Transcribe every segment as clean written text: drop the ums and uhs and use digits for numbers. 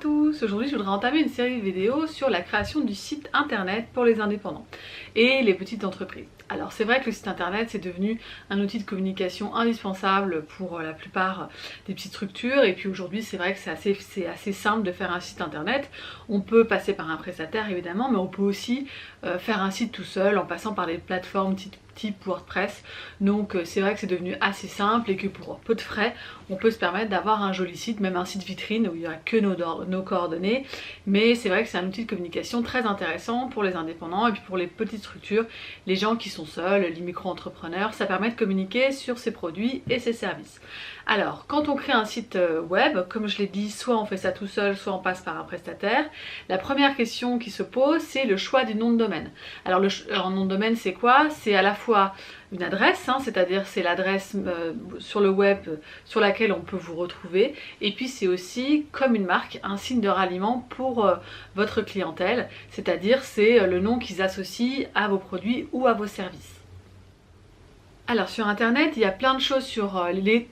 tous, aujourd'hui je voudrais entamer une série de vidéos sur la création du site internet pour les indépendants et les petites entreprises. Alors c'est vrai que le site internet c'est devenu un outil de communication indispensable pour la plupart des petites structures, et puis aujourd'hui c'est vrai que c'est assez simple de faire un site internet. On peut passer par un prestataire évidemment, mais on peut aussi faire un site tout seul en passant par des plateformes type WordPress. Donc c'est vrai que c'est devenu assez simple et que pour peu de frais on peut se permettre d'avoir un joli site, même un site vitrine où il n'y a que nos coordonnées. Mais c'est vrai que c'est un outil de communication très intéressant pour les indépendants et puis pour les petites structures, les gens qui sont seuls, les micro-entrepreneurs. Ça permet de communiquer sur ses produits et ses services. Alors quand on crée un site web, comme je l'ai dit, soit on fait ça tout seul, soit on passe par un prestataire. La première question qui se pose, c'est le choix du nom de domaine. Alors un nom de domaine c'est quoi? C'est à la fois une adresse, c'est-à-dire c'est l'adresse sur le web sur laquelle on peut vous retrouver, et puis c'est aussi comme une marque, un signe de ralliement pour votre clientèle, c'est-à-dire c'est le nom qu'ils associent à vos produits ou à vos services. Alors sur internet il y a plein de choses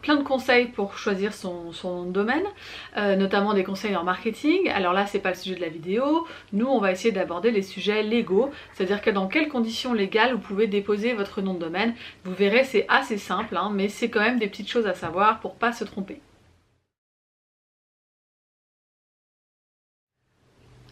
plein de conseils pour choisir son nom de domaine, notamment des conseils en marketing. Alors là c'est pas le sujet de la vidéo, nous on va essayer d'aborder les sujets légaux, c'est-à-dire que dans quelles conditions légales vous pouvez déposer votre nom de domaine. Vous verrez c'est assez simple mais c'est quand même des petites choses à savoir pour pas se tromper.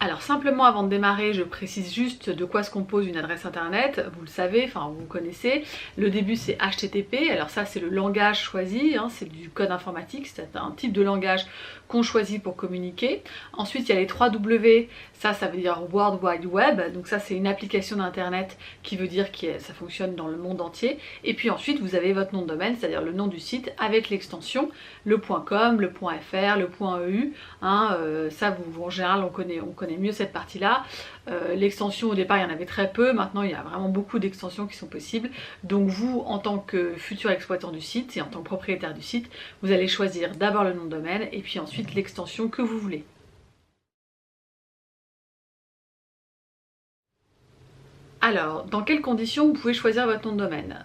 Alors simplement avant de démarrer, je précise juste de quoi se compose une adresse internet. Vous le savez, enfin vous connaissez. Le début c'est HTTP, alors ça c'est le langage choisi, c'est du code informatique, c'est un type de langage qu'on choisit pour communiquer. Ensuite il y a les 3 W, ça veut dire World Wide Web, donc ça c'est une application d'internet qui veut dire que ça fonctionne dans le monde entier. Et puis ensuite vous avez votre nom de domaine, c'est-à-dire le nom du site avec l'extension, le .com, le .fr, le .eu. Ça en général on connaît mieux cette partie-là. L'extension au départ il y en avait très peu, maintenant il y a vraiment beaucoup d'extensions qui sont possibles. Donc vous en tant que futur exploitant du site et en tant que propriétaire du site, vous allez choisir d'abord le nom de domaine et puis ensuite l'extension que vous voulez. Alors, dans quelles conditions vous pouvez choisir votre nom de domaine?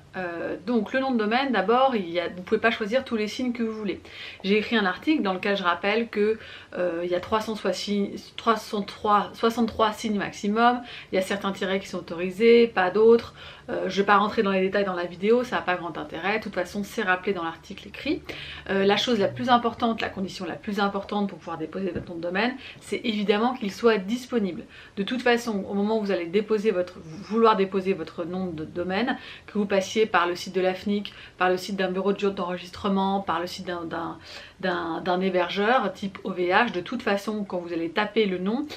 Donc le nom de domaine, d'abord, vous ne pouvez pas choisir tous les signes que vous voulez. J'ai écrit un article dans lequel je rappelle que il y a 63 signes maximum, il y a certains tirets qui sont autorisés, pas d'autres. Je ne vais pas rentrer dans les détails dans la vidéo, ça n'a pas grand intérêt, de toute façon c'est rappelé dans l'article écrit. La chose la plus importante, la condition la plus importante pour pouvoir déposer votre nom de domaine, c'est évidemment qu'il soit disponible. De toute façon, au moment où vous allez vouloir déposer votre nom de domaine, que vous passiez par le site de la FNIC, par le site d'un bureau d'enregistrement, par le site d'un hébergeur type OVH, de toute façon quand vous allez taper le nom,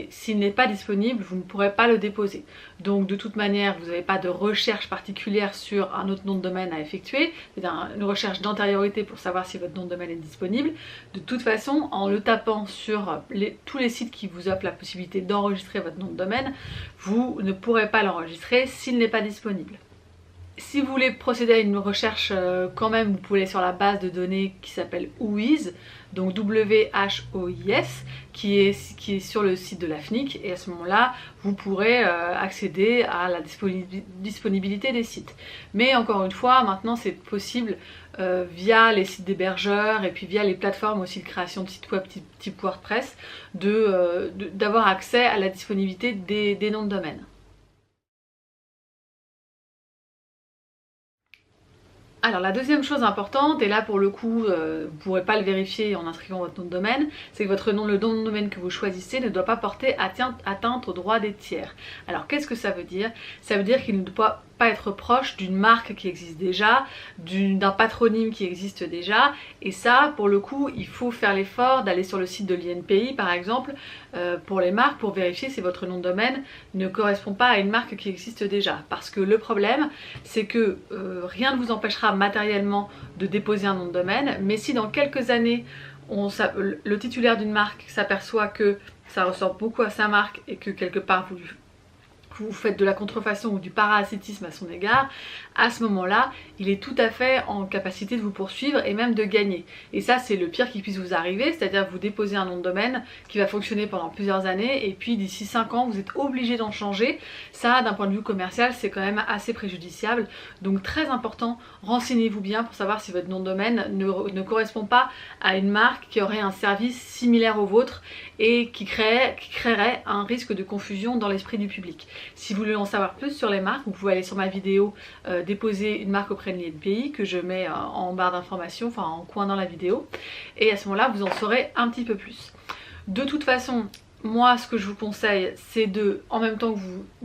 s'il n'est pas disponible, vous ne pourrez pas le déposer. Donc de toute manière, vous n'avez pas de recherche particulière sur un autre nom de domaine à effectuer, c'est-à-dire une recherche d'antériorité pour savoir si votre nom de domaine est disponible. De toute façon, en le tapant sur tous les sites qui vous offrent la possibilité d'enregistrer votre nom de domaine, vous ne pourrez pas l'enregistrer s'il n'est pas disponible. Si vous voulez procéder à une recherche quand même, vous pouvez aller sur la base de données qui s'appelle WHOIS, donc WHOIS, qui est sur le site de la FNIC, et à ce moment-là, vous pourrez accéder à la disponibilité des sites. Mais encore une fois, maintenant c'est possible via les sites d'hébergeurs et puis via les plateformes aussi de création de sites web type WordPress, d'avoir accès à la disponibilité des noms de domaine. Alors la deuxième chose importante, et là pour le coup vous ne pourrez pas le vérifier en inscrivant votre nom de domaine, c'est que le nom de domaine que vous choisissez ne doit pas porter atteinte aux droits des tiers. Alors qu'est-ce que ça veut dire? Ça veut dire qu'il ne doit pas être proche d'une marque qui existe déjà, d'un patronyme qui existe déjà, et ça pour le coup il faut faire l'effort d'aller sur le site de l'INPI par exemple pour les marques, pour vérifier si votre nom de domaine ne correspond pas à une marque qui existe déjà. Parce que le problème c'est que rien ne vous empêchera matériellement de déposer un nom de domaine, mais si dans quelques années le titulaire d'une marque s'aperçoit que ça ressemble beaucoup à sa marque et que quelque part que vous faites de la contrefaçon ou du parasitisme à son égard, à ce moment-là, il est tout à fait en capacité de vous poursuivre et même de gagner. Et ça, c'est le pire qui puisse vous arriver, c'est-à-dire vous déposez un nom de domaine qui va fonctionner pendant plusieurs années et puis d'ici 5 ans, vous êtes obligé d'en changer. Ça, d'un point de vue commercial, c'est quand même assez préjudiciable. Donc très important, renseignez-vous bien pour savoir si votre nom de domaine ne correspond pas à une marque qui aurait un service similaire au vôtre et qui créerait un risque de confusion dans l'esprit du public. Si vous voulez en savoir plus sur les marques, vous pouvez aller sur ma vidéo déposer une marque auprès de l'INPI que je mets en barre d'information, enfin en coin dans la vidéo, et à ce moment-là vous en saurez un petit peu plus. De toute façon, moi ce que je vous conseille, c'est de, en même temps que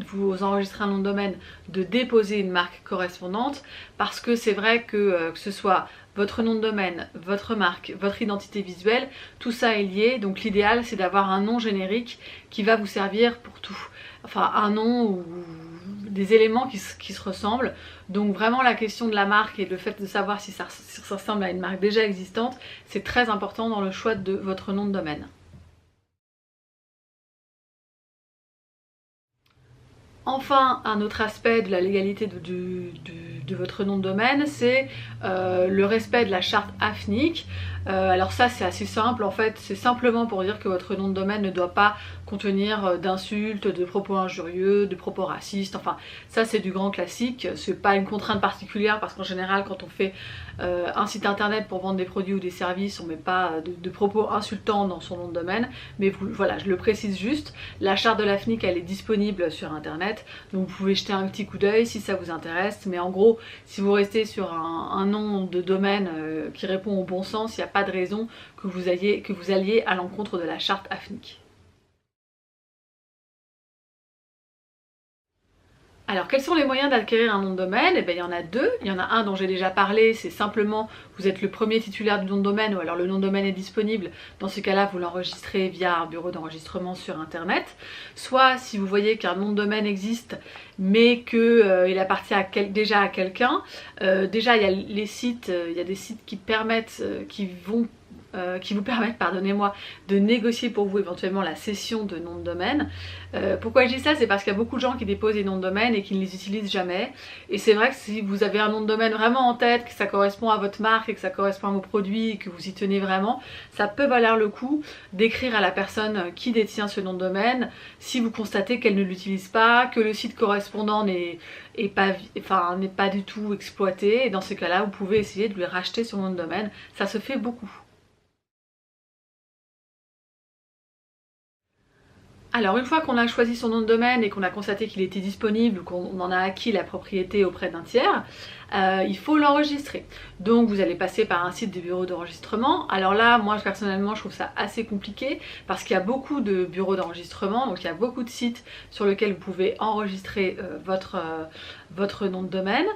vous enregistrez un nom de domaine, de déposer une marque correspondante, parce que c'est vrai que ce soit votre nom de domaine, votre marque, votre identité visuelle, tout ça est lié, donc l'idéal c'est d'avoir un nom générique qui va vous servir pour tout. Enfin un nom ou des éléments qui se ressemblent. Donc vraiment la question de la marque et le fait de savoir si ça ressemble à une marque déjà existante, c'est très important dans le choix de votre nom de domaine. Enfin, un autre aspect de la légalité de votre nom de domaine, c'est le respect de la charte AFNIC. Alors ça c'est assez simple, en fait c'est simplement pour dire que votre nom de domaine ne doit pas contenir d'insultes, de propos injurieux, de propos racistes, enfin ça c'est du grand classique, c'est pas une contrainte particulière parce qu'en général quand on fait un site internet pour vendre des produits ou des services, on met pas de propos insultants dans son nom de domaine, mais voilà, je le précise juste, la charte de l'AFNIC elle est disponible sur internet, donc vous pouvez jeter un petit coup d'œil si ça vous intéresse, mais en gros si vous restez sur un nom de domaine qui répond au bon sens, il n'y a pas de raison que vous alliez à l'encontre de la charte AFNIC. Alors quels sont les moyens d'acquérir un nom de domaine? Eh bien il y en a deux. Il y en a un dont j'ai déjà parlé, c'est simplement vous êtes le premier titulaire du nom de domaine ou alors le nom de domaine est disponible. Dans ce cas-là, vous l'enregistrez via un bureau d'enregistrement sur internet. Soit si vous voyez qu'un nom de domaine existe mais qu'il appartient déjà à quelqu'un, déjà il y a les sites, il y a des sites qui permettent, qui vous permettent, pardonnez-moi, de négocier pour vous éventuellement la cession de nom de domaine. Pourquoi je dis ça? C'est parce qu'il y a beaucoup de gens qui déposent des noms de domaine et qui ne les utilisent jamais. Et c'est vrai que si vous avez un nom de domaine vraiment en tête, que ça correspond à votre marque et que ça correspond à vos produits et que vous y tenez vraiment, ça peut valoir le coup d'écrire à la personne qui détient ce nom de domaine si vous constatez qu'elle ne l'utilise pas, que le site correspondant n'est pas du tout exploité. Et dans ce cas-là, vous pouvez essayer de lui racheter son nom de domaine. Ça se fait beaucoup. Alors une fois qu'on a choisi son nom de domaine et qu'on a constaté qu'il était disponible ou qu'on en a acquis la propriété auprès d'un tiers, il faut l'enregistrer. Donc vous allez passer par un site de bureau d'enregistrement. Alors là, moi personnellement, je trouve ça assez compliqué parce qu'il y a beaucoup de bureaux d'enregistrement, donc il y a beaucoup de sites sur lesquels vous pouvez enregistrer votre nom de domaine.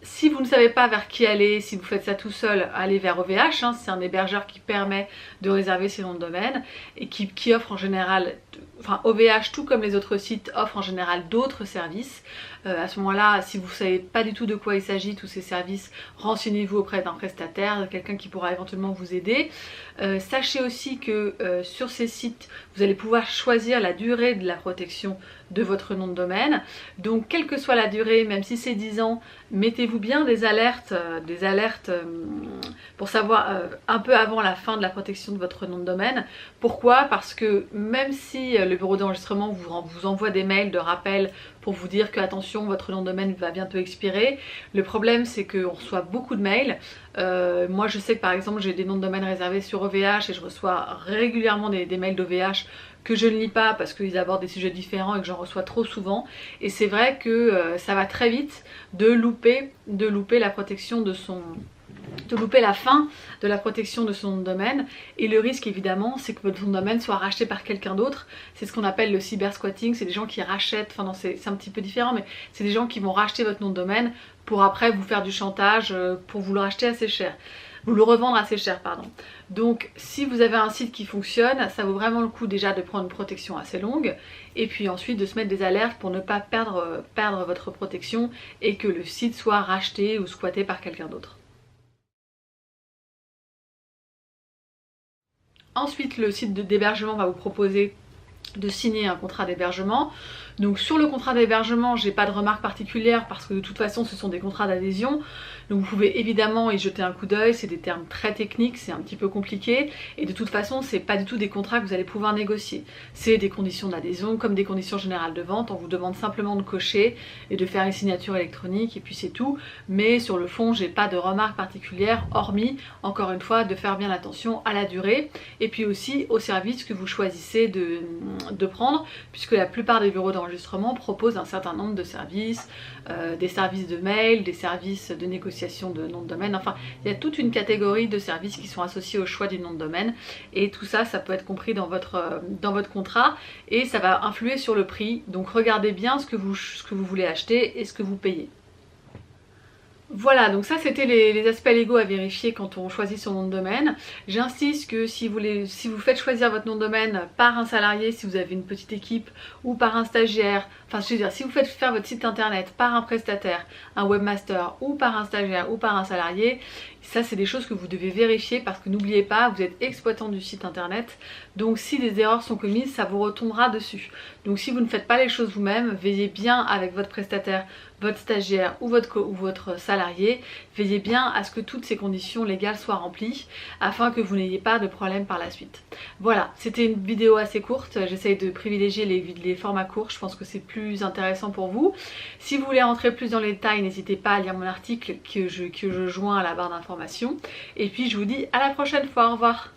Si vous ne savez pas vers qui aller, si vous faites ça tout seul, allez vers OVH, c'est un hébergeur qui permet de réserver ses noms de domaine et qui offre en général, enfin OVH tout comme les autres sites offre en général d'autres services. À ce moment-là, si vous ne savez pas du tout de quoi il s'agit, tous ces services, renseignez-vous auprès d'un prestataire, quelqu'un qui pourra éventuellement vous aider. Sachez aussi que sur ces sites, vous allez pouvoir choisir la durée de la protection de votre nom de domaine. Donc quelle que soit la durée, même si c'est 10 ans, mettez-vous bien des alertes pour savoir un peu avant la fin de la protection de votre nom de domaine. Pourquoi? Parce que même si le bureau d'enregistrement vous envoie des mails de rappel pour vous dire que attention, votre nom de domaine va bientôt expirer, le problème c'est qu'on reçoit beaucoup de mails. Moi je sais que par exemple j'ai des noms de domaine réservés sur OVH et je reçois régulièrement des mails d'OVH que je ne lis pas parce qu'ils abordent des sujets différents et que j'en reçois trop souvent, et c'est vrai que ça va très vite de louper la protection de louper la fin de la protection de son nom de domaine. Et le risque évidemment c'est que votre nom de domaine soit racheté par quelqu'un d'autre. C'est ce qu'on appelle le cybersquatting, c'est des gens qui rachètent, enfin non, c'est un petit peu différent, mais c'est des gens qui vont racheter votre nom de domaine pour après vous faire du chantage pour vous le racheter assez cher, vous le revendre assez cher, pardon. Donc si vous avez un site qui fonctionne, ça vaut vraiment le coup déjà de prendre une protection assez longue et puis ensuite de se mettre des alertes pour ne pas perdre votre protection et que le site soit racheté ou squatté par quelqu'un d'autre. Ensuite, le site d'hébergement va vous proposer de signer un contrat d'hébergement. Donc sur le contrat d'hébergement, j'ai pas de remarques particulières parce que de toute façon ce sont des contrats d'adhésion. Donc vous pouvez évidemment y jeter un coup d'œil, c'est des termes très techniques, c'est un petit peu compliqué et de toute façon c'est pas du tout des contrats que vous allez pouvoir négocier. C'est des conditions d'adhésion comme des conditions générales de vente, on vous demande simplement de cocher et de faire une signature électronique et puis c'est tout. Mais sur le fond j'ai pas de remarques particulières hormis encore une fois de faire bien attention à la durée et puis aussi au service que vous choisissez de prendre, puisque la plupart des bureaux d'enregistrement proposent un certain nombre de services, des services de mail, des services de négociation de nom de domaine, enfin il y a toute une catégorie de services qui sont associés au choix du nom de domaine et tout ça, ça peut être compris dans votre contrat et ça va influer sur le prix. Donc regardez bien ce que vous voulez acheter et ce que vous payez. Voilà, donc ça c'était les aspects légaux à vérifier quand on choisit son nom de domaine. J'insiste que si vous faites choisir votre nom de domaine par un salarié, si vous avez une petite équipe, ou par un stagiaire, enfin je veux dire, si vous faites faire votre site internet par un prestataire, un webmaster, ou par un stagiaire, ou par un salarié, ça c'est des choses que vous devez vérifier parce que n'oubliez pas, vous êtes exploitant du site internet, donc si des erreurs sont commises, ça vous retombera dessus. Donc si vous ne faites pas les choses vous-même, veillez bien avec votre prestataire, votre stagiaire ou votre salarié, veillez bien à ce que toutes ces conditions légales soient remplies afin que vous n'ayez pas de problème par la suite. Voilà, c'était une vidéo assez courte, j'essaye de privilégier les formats courts, je pense que c'est plus intéressant pour vous. Si vous voulez rentrer plus dans les détails, n'hésitez pas à lire mon article que je joins à la barre d'informations. Et puis je vous dis à la prochaine fois, au revoir.